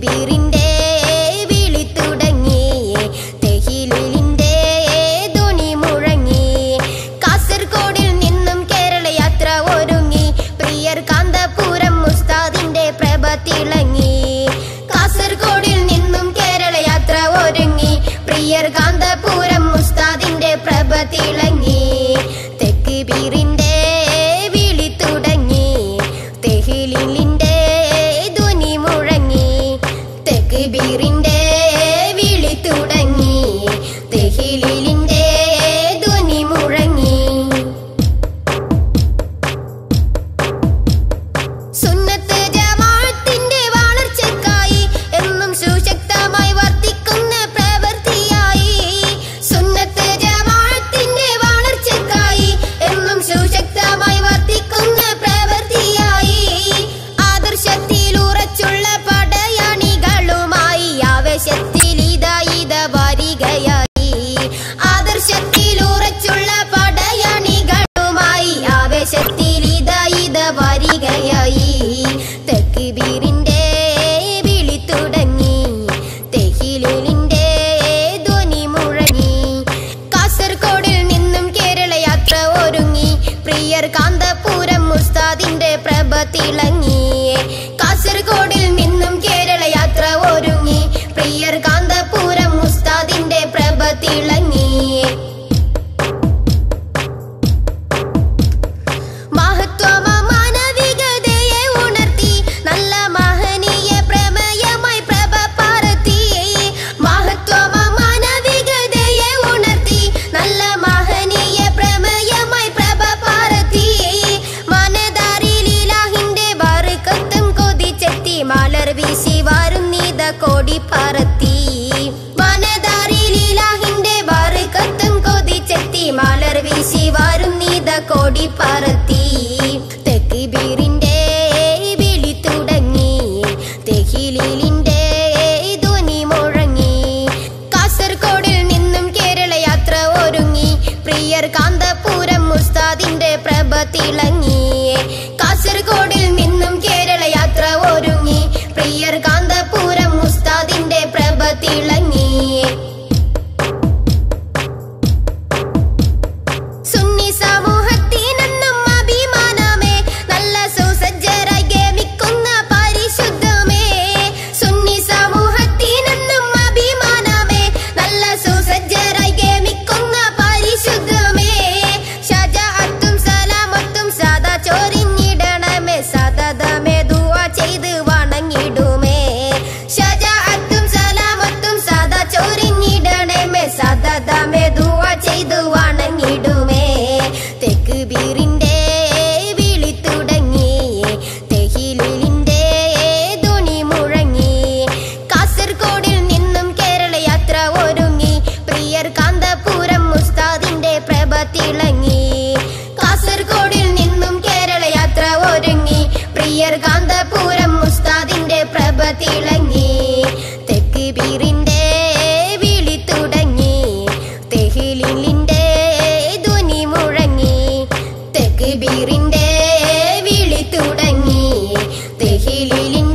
ബീറിന്റെ വിളി തുടങ്ങി, തെഹിലിന്റെ ധ്വനി മുഴങ്ങി. കാസർഗോഡിൽ നിന്നും കേരള യാത്ര ഒരുങ്ങി, പ്രിയർ കാന്തപുരം ഉസ്താദിന്റെ പ്രഭ തിളങ്ങി. കാസർഗോഡിൽ നിന്നും കേരള യാത്ര ഒരുങ്ങി, പ്രിയർ കാന്തപുരം ഉസ്താദിന്റെ പ്രഭ തിളങ്ങി. തെക്ക് ബീറിന്റെ വിളി തുടങ്ങി, തെഹിലിന്റെ ധ്വനി മുഴങ്ങി. തെക്ക് ബീറിന്റെ വിളി തുടങ്ങി, തെഹിലിന്റെ ധ്വനി മുഴങ്ങി. സുന്നത്ത് ജമാഅത്തിന്റെ വളർച്ചയ്ക്കായി എന്നും സുശക്തമായി വർത്തിക്കുന്ന പ്രവൃത്തിയായി. സുന്നത്ത് ജമാഅത്തിന്റെ വളർച്ചയ്ക്കായി എന്നും സുശക്തമായി വർത്തിക്കുന്ന പ്രവൃത്തിയായി. ആദർശത്തിൽ ഉറച്ചുള്ള പടയണികളുമായി ആവേശത്തിൽ ഇതാ വരികയായി. ആദർശത്തിൽ ഉറച്ചുള്ള പടയണികളുമായി ആവേശത്തിൽ ഇതാ വരികയായി. തക്ബീറിന്റെ വിളി തുടങ്ങി, തെഹിലിന്റെ ധ്വനി മുഴങ്ങി. കാസർഗോഡിൽ നിന്നും കേരള യാത്ര ഒരുങ്ങി, പ്രിയർ കാന്തപുരം ഉസ്താദിന്റെ പ്രഭ തിളങ്ങി. കാസർഗോഡിൽ നിന്നും കേരള യാത്ര ഒരുങ്ങി, പ്രിയർ കാന്തപുരം ഉസ്താദിന്റെ പ്രഭ തിളങ്ങി. മാനവികതയെ ഉണർത്തി, നല്ല മഹനീയ പ്രമേയമായി പ്രഭ പരത്തി. മാനവികതയെ ഉണർത്തി, നല്ല മഹനീയ പ്രമേയമായി പ്രഭ പരത്തി. മനതാരിൽ ഇലാഹിന്റെ ബർക്കത്തും കൊതിച്ചെത്തി, മലർ വീശി വരുന്നീത കോടി പറത്തി. മനതാരിൽ ഇലാഹിന്റെ ബർക്കത്തും കൊതിച്ചെത്തി, മലർ വീശി വരുന്നീത കോടി പറത്തി. തക്ബീറിന്റെ വിളി തുടങ്ങി, തെഹിലിന്റെ ധ്വനി മുഴങ്ങി. കാസർഗോഡിൽ നിന്നും കേരള യാത്ര ഒരുങ്ങി, പ്രിയർ കാന്തപുരം ഉസ്താദിന്റെ പ്രഭ തിളങ്ങി. കാസർഗോഡിൽ നിന്നും കേരള യാത്ര ഒരുങ്ങി, പ്രിയർ കാന്തപുരം ഉസ്താദിന്റെ പ്രഭ തിളങ്ങി. സുന്നി സമൂഹത്തിനെന്നും അഭിമാനമേ, നല്ല സുസജ്ജരായി ഗമിക്കുന്ന പരിശുദ്ധമേ. സുന്നി സമൂഹത്തിനെന്നും അഭിമാനമേ, നല്ല സുസജ്ജരായി ഗമിക്കുന്ന പരിശുദ്ധമേ. ഷജാഅത്തും സലാമത്തും സദാ ചൊരിഞ്ഞിടണമേ, സതതമേ ദുആ ചെയ്ത് വണങ്ങിടുമേ. ഷജാഅത്തും സലാമത്തും സദാ ചൊരിഞ്ഞിടണമേ, സതതമേ ദുആ ചെയ്ത് വണങ്ങിടുമേ. തക്ബീറിന്റെ വിളി തുടങ്ങി, തെഹിലിന്റെ ധ്വനി മുഴങ്ങി. കാസർഗോഡിൽ നിന്നും കേരള യാത്ര ഒരുങ്ങി, പ്രിയർ കാന്തപുരം ഉസ്താദിന്റെ പ്രഭ തിളങ്ങി. കാസർഗോഡിൽ നിന്നും കേരള യാത്ര ഒരുങ്ങി, പ്രിയർ കാന്തപുരം ഉസ്താദിന്റെ പ്രഭ തിളങ്ങി. തക്ബീറിന്റെ വിളി തുടങ്ങി, തെഹിലിന്റെ ധ്വനി മുഴങ്ങി. തക്ബീറിന്റെ വിളി തുടങ്ങി, തെഹിലിന്റെ